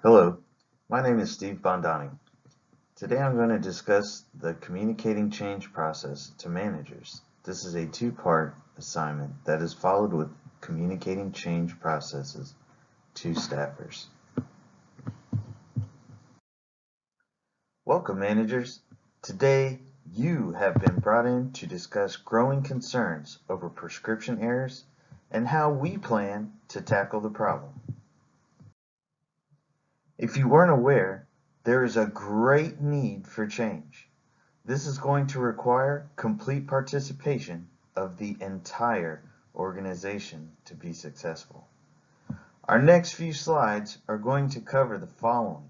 Hello, my name is Steve Bondoni. Today I'm going to discuss the communicating change process to managers. This is a two-part assignment that is followed with communicating change processes to staffers. Welcome, managers. Today you have been brought in to discuss growing concerns over prescription errors and how we plan to tackle the problem. If you weren't aware, there is a great need for change. This is going to require complete participation of the entire organization to be successful. Our next few slides are going to cover the following.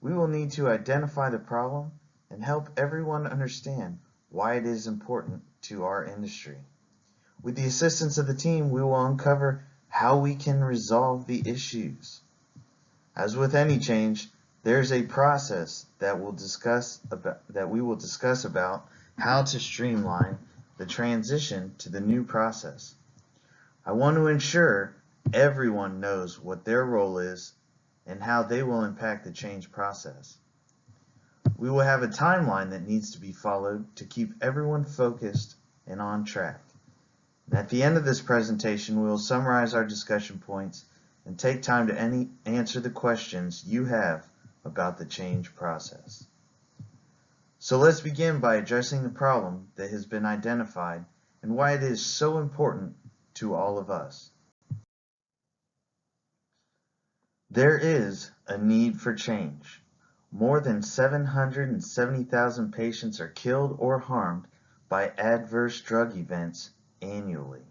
We will need to identify the problem and help everyone understand why it is important to our industry. With the assistance of the team, we will uncover how we can resolve the issues. As with any change, there's a process that we will discuss about how to streamline the transition to the new process. I want to ensure everyone knows what their role is and how they will impact the change process. We will have a timeline that needs to be followed to keep everyone focused and on track. And at the end of this presentation, we will summarize our discussion points and take time to answer the questions you have about the change process. So let's begin by addressing the problem that has been identified and why it is so important to all of us. There is a need for change. More than 770,000 patients are killed or harmed by adverse drug events annually.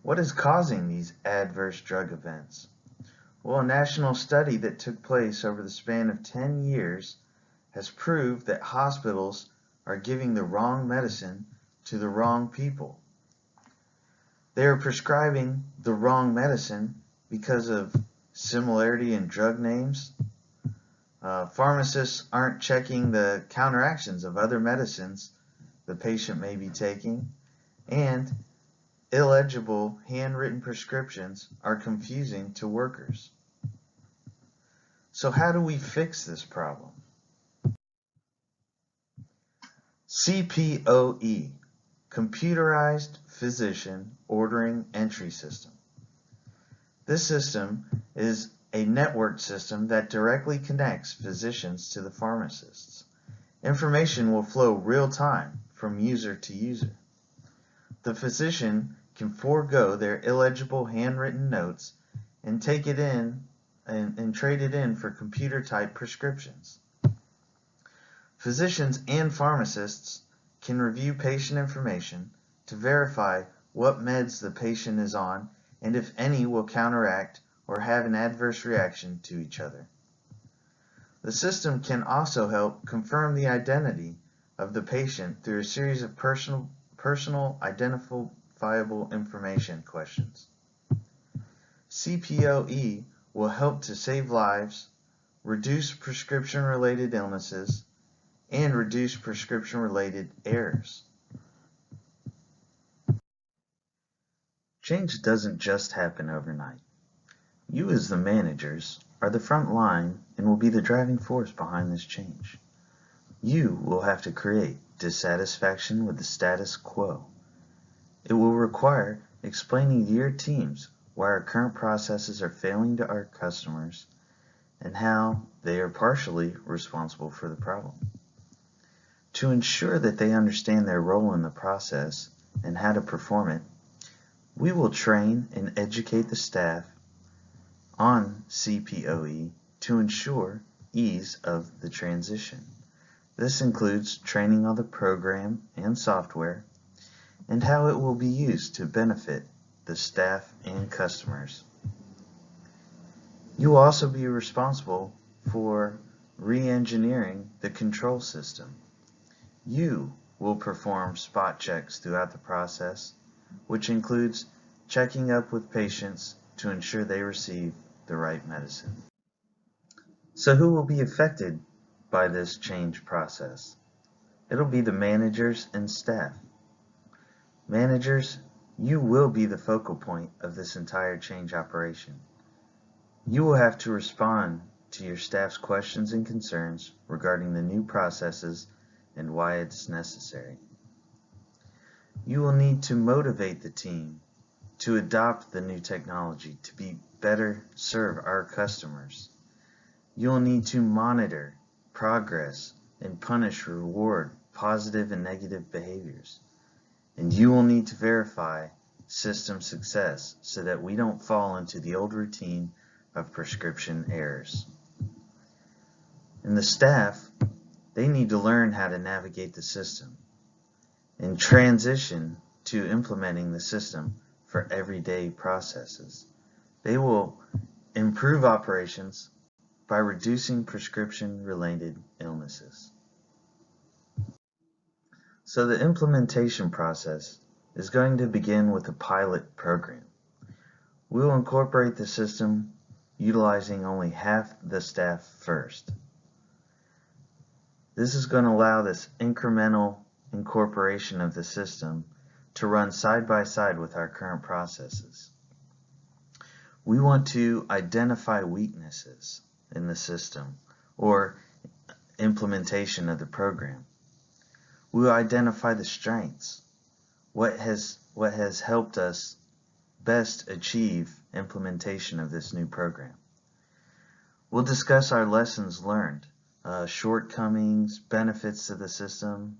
What is causing these adverse drug events? Well, a national study that took place over the span of 10 years has proved that hospitals are giving the wrong medicine to the wrong people. They are prescribing the wrong medicine because of similarity in drug names. Pharmacists aren't checking the counteractions of other medicines the patient may be taking, and illegible handwritten prescriptions are confusing to workers. So how do we fix this problem? CPOE, Computerized Physician Ordering Entry System. This system is a networked system that directly connects physicians to the pharmacists. Information will flow real time from user to user. The physician can forego their illegible handwritten notes and take it in and trade it in for computer-type prescriptions. Physicians and pharmacists can review patient information to verify what meds the patient is on and if any will counteract or have an adverse reaction to each other. The system can also help confirm the identity of the patient through a series of personal identifiable information questions. CPOE will help to save lives, reduce prescription-related illnesses, and reduce prescription-related errors. Change doesn't just happen overnight. You as the managers are the front line and will be the driving force behind this change. You will have to create dissatisfaction with the status quo. It will require explaining to your teams why our current processes are failing to our customers and how they are partially responsible for the problem. To ensure that they understand their role in the process and how to perform it, we will train and educate the staff on CPOE to ensure ease of the transition. This includes training on the program and software and how it will be used to benefit the staff and customers. You will also be responsible for re-engineering the control system. You will perform spot checks throughout the process, which includes checking up with patients to ensure they receive the right medicine. So who will be affected by this change process? It'll be the managers and staff. Managers, you will be the focal point of this entire change operation. You will have to respond to your staff's questions and concerns regarding the new processes and why it's necessary. You will need to motivate the team to adopt the new technology to be better serve our customers. You will need to monitor progress and reward positive and negative behaviors. And you will need to verify system success so that we don't fall into the old routine of prescription errors. And the staff, they need to learn how to navigate the system and transition to implementing the system for everyday processes. They will improve operations by reducing prescription-related illnesses. So the implementation process is going to begin with a pilot program. We will incorporate the system utilizing only half the staff first. This is going to allow this incremental incorporation of the system to run side by side with our current processes. We want to identify weaknesses in the system or implementation of the program. We will identify the strengths, what has helped us best achieve implementation of this new program. We'll discuss our lessons learned, shortcomings, benefits to the system,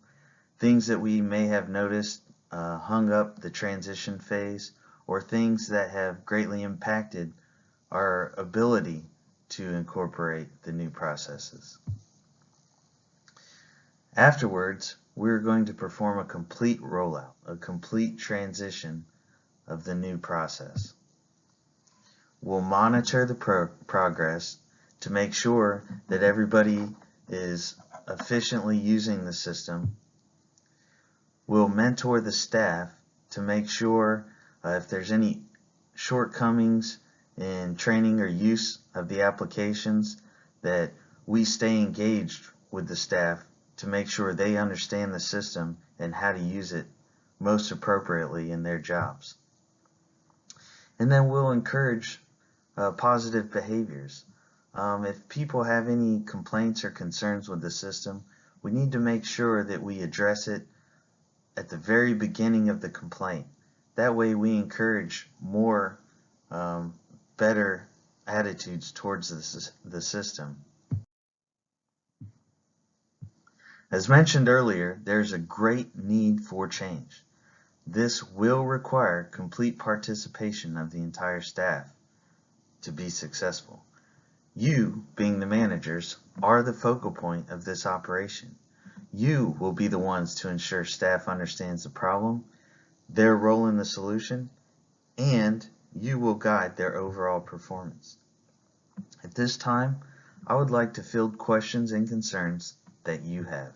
things that we may have noticed hung up the transition phase, or things that have greatly impacted our ability to incorporate the new processes. Afterwards, we're going to perform a complete rollout, a complete transition of the new process. We'll monitor the progress to make sure that everybody is efficiently using the system. We'll mentor the staff to make sure if there's any shortcomings in training or use of the applications, that we stay engaged with the staff to make sure they understand the system and how to use it most appropriately in their jobs. And then we'll encourage positive behaviors. If people have any complaints or concerns with the system, we need to make sure that we address it at the very beginning of the complaint. That way we encourage more better attitudes towards the system. As mentioned earlier, there's a great need for change. This will require complete participation of the entire staff to be successful. You, being the managers, are the focal point of this operation. You will be the ones to ensure staff understands the problem, their role in the solution, and you will guide their overall performance. At this time, I would like to field questions and concerns that you have.